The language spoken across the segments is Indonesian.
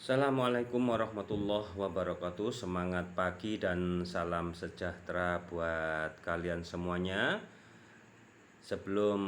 Assalamualaikum warahmatullahi wabarakatuh. Semangat pagi dan salam sejahtera buat kalian semuanya. Sebelum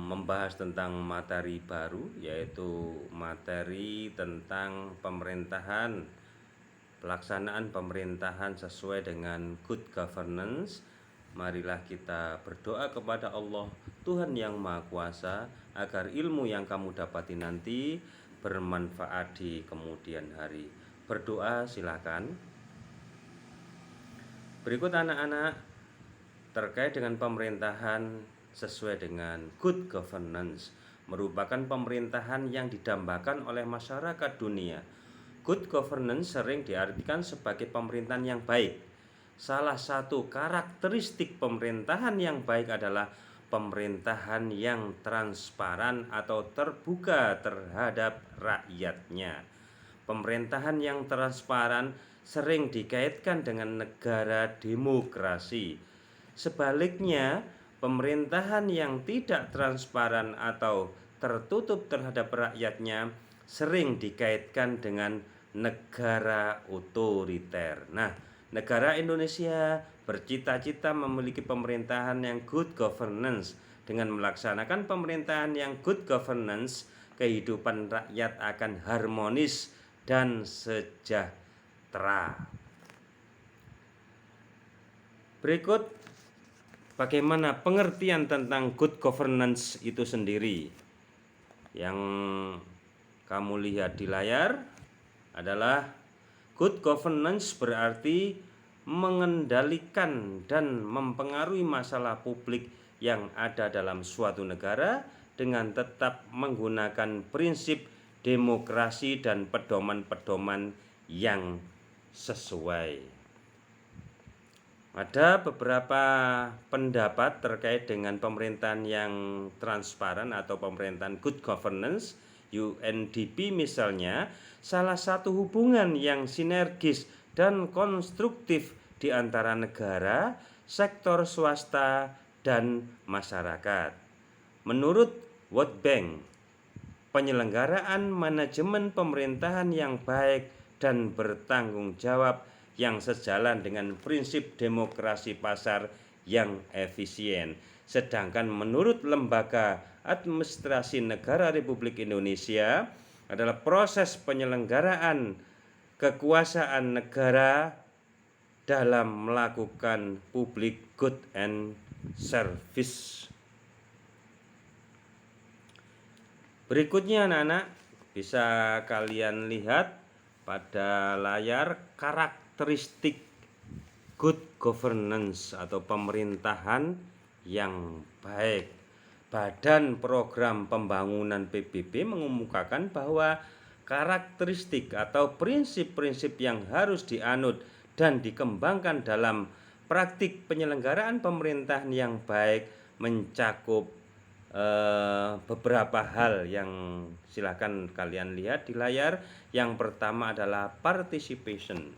membahas tentang materi baru, yaitu materi tentang pemerintahan, pelaksanaan pemerintahan sesuai dengan good governance, marilah kita berdoa kepada Allah, Tuhan yang Maha Kuasa, agar ilmu yang kamu dapati nanti bermanfaat di kemudian hari. Berdoa silakan. Berikut anak-anak terkait dengan pemerintahan sesuai dengan good governance, merupakan pemerintahan yang didambakan oleh masyarakat dunia. Good governance sering diartikan sebagai pemerintahan yang baik. Salah satu karakteristik pemerintahan yang baik adalah pemerintahan yang transparan atau terbuka terhadap rakyatnya. Pemerintahan yang transparan sering dikaitkan dengan negara demokrasi. Sebaliknya, pemerintahan yang tidak transparan atau tertutup terhadap rakyatnya sering dikaitkan dengan negara otoriter. Nah, negara Indonesia bercita-cita memiliki pemerintahan yang good governance. Dengan melaksanakan pemerintahan yang good governance, kehidupan rakyat akan harmonis dan sejahtera. Berikut bagaimana pengertian tentang good governance itu sendiri. Yang kamu lihat di layar adalah good governance berarti mengendalikan dan mempengaruhi masalah publik yang ada dalam suatu negara dengan tetap menggunakan prinsip demokrasi dan pedoman-pedoman yang sesuai. Ada beberapa pendapat terkait dengan pemerintahan yang transparan atau pemerintahan good governance. UNDP misalnya, salah satu hubungan yang sinergis dan konstruktif di antara negara, sektor swasta, dan masyarakat. Menurut World Bank, penyelenggaraan manajemen pemerintahan yang baik dan bertanggung jawab yang sejalan dengan prinsip demokrasi pasar yang efisien. Sedangkan menurut Lembaga Administrasi Negara Republik Indonesia adalah proses penyelenggaraan kekuasaan negara dalam melakukan public good and service. Berikutnya anak-anak bisa kalian lihat pada layar karakteristik good governance atau pemerintahan yang baik. Badan Program Pembangunan PBB mengemukakan bahwa karakteristik atau prinsip-prinsip yang harus dianut dan dikembangkan dalam praktik penyelenggaraan pemerintahan yang baik mencakup beberapa hal yang silakan kalian lihat di layar. Yang pertama adalah participation.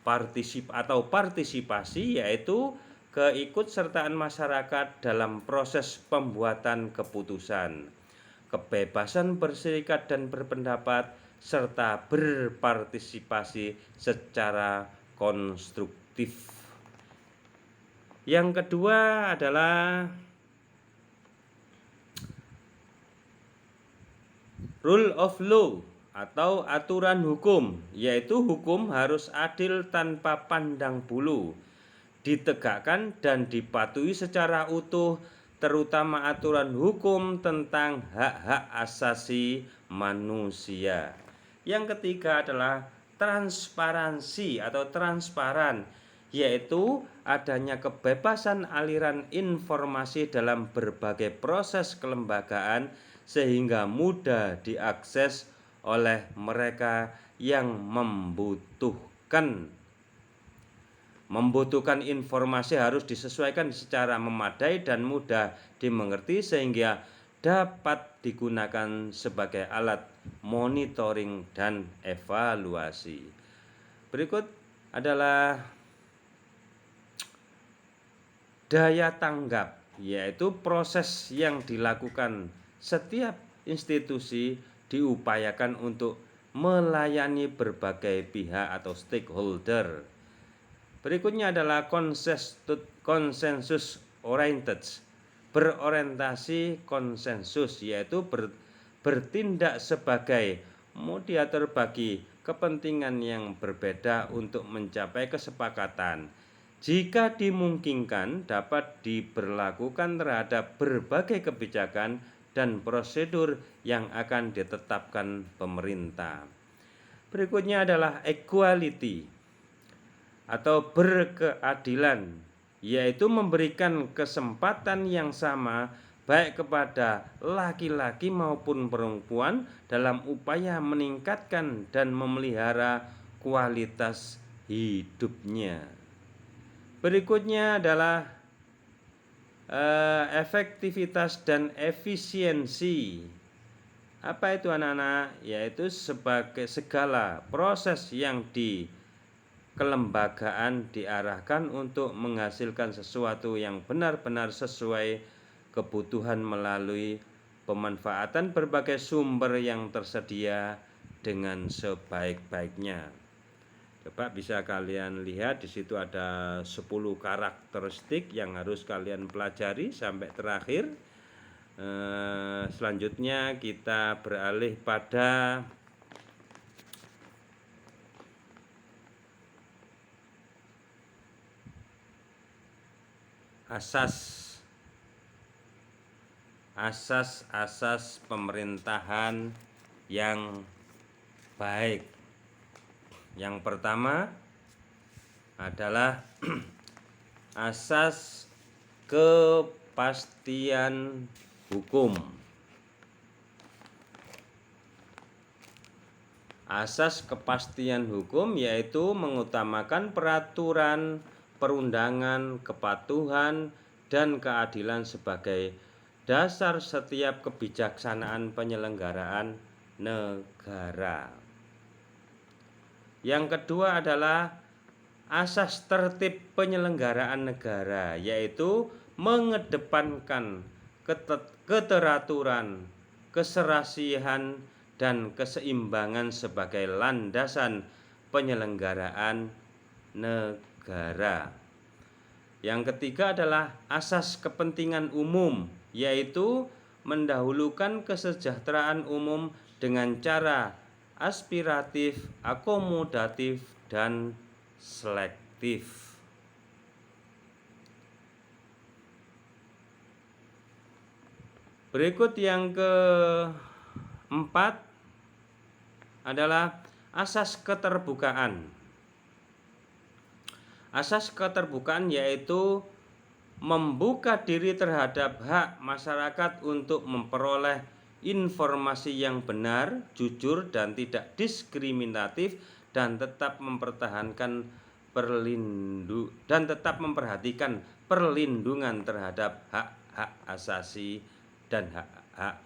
Partisipasi yaitu keikutsertaan masyarakat dalam proses pembuatan keputusan, kebebasan berserikat dan berpendapat, serta berpartisipasi secara konstruktif. Yang kedua adalah rule of law atau aturan hukum, yaitu hukum harus adil tanpa pandang bulu, ditegakkan dan dipatuhi secara utuh, terutama aturan hukum tentang hak-hak asasi manusia. Yang ketiga adalah transparansi atau transparan, yaitu adanya kebebasan aliran informasi dalam berbagai proses kelembagaan sehingga mudah diakses oleh mereka yang membutuhkan informasi harus disesuaikan secara memadai dan mudah dimengerti sehingga dapat digunakan sebagai alat monitoring dan evaluasi. Berikut adalah daya tanggap, yaitu proses yang dilakukan setiap institusi diupayakan untuk melayani berbagai pihak atau stakeholder. Berikutnya adalah konsensus oriented, berorientasi konsensus, yaitu bertindak sebagai mediator bagi kepentingan yang berbeda untuk mencapai kesepakatan. Jika dimungkinkan, dapat diberlakukan terhadap berbagai kebijakan dan prosedur yang akan ditetapkan pemerintah. Berikutnya adalah equality atau berkeadilan, yaitu memberikan kesempatan yang sama baik kepada laki-laki maupun perempuan dalam upaya meningkatkan dan memelihara kualitas hidupnya. Berikutnya adalah efektivitas dan efisiensi. Apa itu anak-anak? Yaitu sebagai segala proses yang di kelembagaan diarahkan untuk menghasilkan sesuatu yang benar-benar sesuai kebutuhan melalui pemanfaatan berbagai sumber yang tersedia dengan sebaik-baiknya. Coba bisa kalian lihat di situ ada 10 karakteristik yang harus kalian pelajari sampai terakhir. Selanjutnya kita beralih pada asas pemerintahan yang baik. Yang pertama adalah asas kepastian hukum. Asas kepastian hukum yaitu mengutamakan peraturan, perundangan, kepatuhan, dan keadilan sebagai dasar setiap kebijaksanaan penyelenggaraan negara. Yang kedua adalah asas tertib penyelenggaraan negara, yaitu mengedepankan keteraturan, keserasihan, dan keseimbangan sebagai landasan penyelenggaraan negara. Yang ketiga adalah asas kepentingan umum, yaitu mendahulukan kesejahteraan umum dengan cara aspiratif, akomodatif, dan selektif. Berikut yang keempat adalah asas keterbukaan. Asas keterbukaan yaitu membuka diri terhadap hak masyarakat untuk memperoleh informasi yang benar, jujur, dan tidak diskriminatif, dan tetap memperhatikan perlindungan terhadap hak-hak asasi dan hak-hak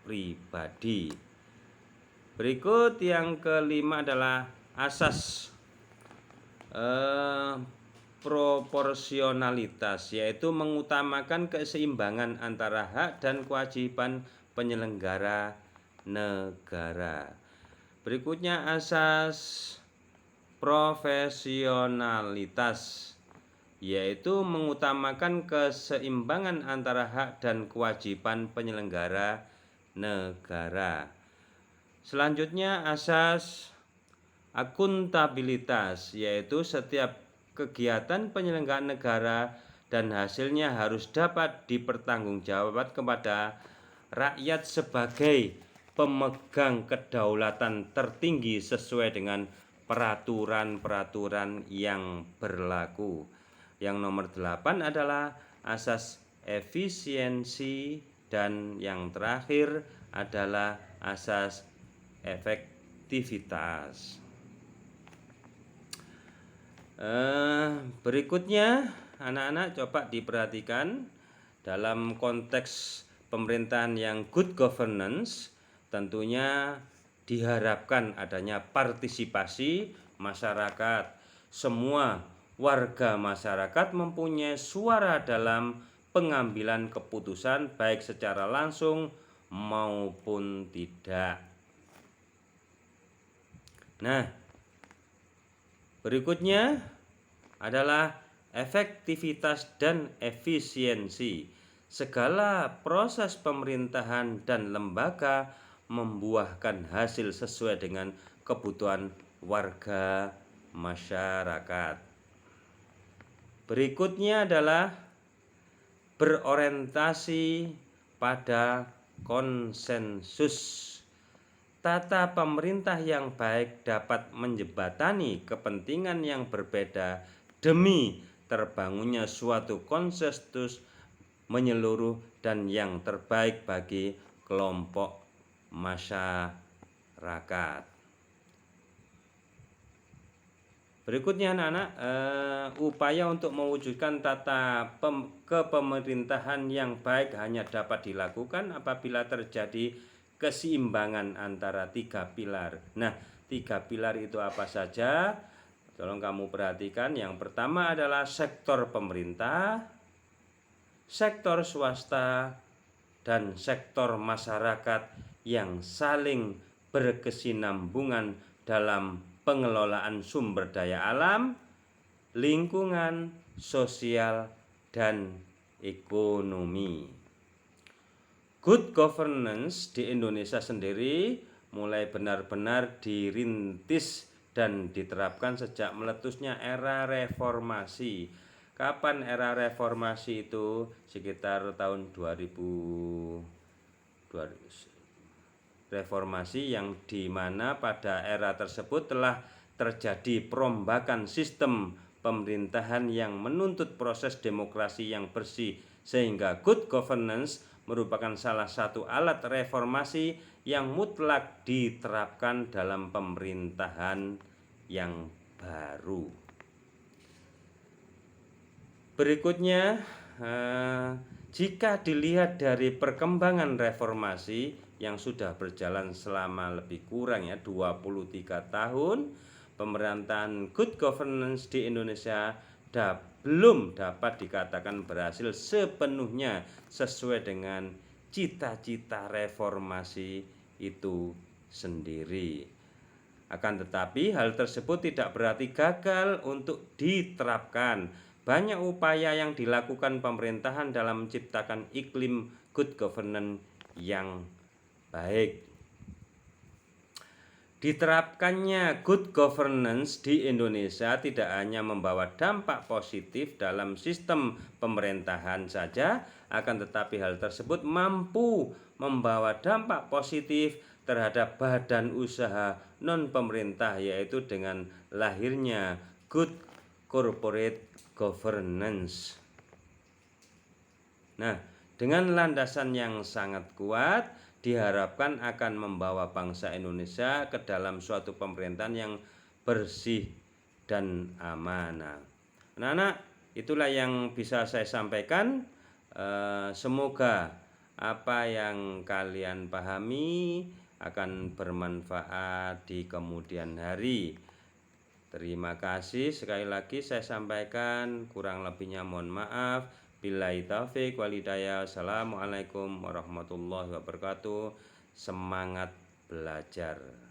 pribadi. Berikut yang kelima adalah asas proporsionalitas, yaitu mengutamakan keseimbangan antara hak dan kewajiban penyelenggara negara. Berikutnya asas profesionalitas, yaitu mengutamakan keseimbangan antara hak dan kewajiban penyelenggara negara. Selanjutnya asas akuntabilitas, yaitu setiap kegiatan penyelenggaraan negara dan hasilnya harus dapat dipertanggungjawabkan kepada rakyat sebagai pemegang kedaulatan tertinggi sesuai dengan peraturan-peraturan yang berlaku. Yang nomor 8 adalah asas efisiensi, dan yang terakhir adalah asas efektivitas. Berikutnya anak-anak coba diperhatikan dalam konteks pemerintahan yang good governance, tentunya diharapkan adanya partisipasi masyarakat. Semua warga masyarakat mempunyai suara dalam pengambilan keputusan baik secara langsung maupun tidak. Nah, berikutnya adalah efektivitas dan efisiensi. Segala proses pemerintahan dan lembaga membuahkan hasil sesuai dengan kebutuhan warga masyarakat. Berikutnya adalah berorientasi pada konsensus. Tata pemerintah yang baik dapat menjembatani kepentingan yang berbeda demi terbangunnya suatu konsensus menyeluruh dan yang terbaik bagi kelompok masyarakat. Berikutnya anak-anak, upaya untuk mewujudkan tata kepemerintahan yang baik hanya dapat dilakukan apabila terjadi keseimbangan antara 3 pilar. Nah, 3 pilar itu apa saja? Tolong kamu perhatikan. Yang pertama adalah sektor pemerintah, sektor swasta, dan sektor masyarakat yang saling berkesinambungan dalam pengelolaan sumber daya alam, lingkungan, sosial, dan ekonomi. Good governance di Indonesia sendiri mulai benar-benar dirintis dan diterapkan sejak meletusnya era reformasi. Kapan era reformasi itu? Sekitar tahun 2000 reformasi, yang dimana pada era tersebut telah terjadi perombakan sistem pemerintahan yang menuntut proses demokrasi yang bersih, sehingga good governance merupakan salah satu alat reformasi yang mutlak diterapkan dalam pemerintahan yang baru. Berikutnya, jika dilihat dari perkembangan reformasi yang sudah berjalan selama lebih kurang 23 tahun, pemerintahan good governance di Indonesia belum dapat dikatakan berhasil sepenuhnya sesuai dengan cita-cita reformasi itu sendiri. Akan tetapi hal tersebut tidak berarti gagal untuk diterapkan. Banyak upaya yang dilakukan pemerintahan dalam menciptakan iklim good governance yang baik. Diterapkannya good governance di Indonesia tidak hanya membawa dampak positif dalam sistem pemerintahan saja, akan tetapi hal tersebut mampu membawa dampak positif terhadap badan usaha non-pemerintah, yaitu dengan lahirnya good corporate governance. Nah, dengan landasan yang sangat kuat, diharapkan akan membawa bangsa Indonesia ke dalam suatu pemerintahan yang bersih dan amanah. Anak-anak, itulah yang bisa saya sampaikan. Semoga apa yang kalian pahami akan bermanfaat di kemudian hari. Terima kasih. Sekali lagi saya sampaikan, kurang lebihnya mohon maaf. Billahi taufiq wal hidayah. Assalamualaikum warahmatullahi wabarakatuh. Semangat belajar.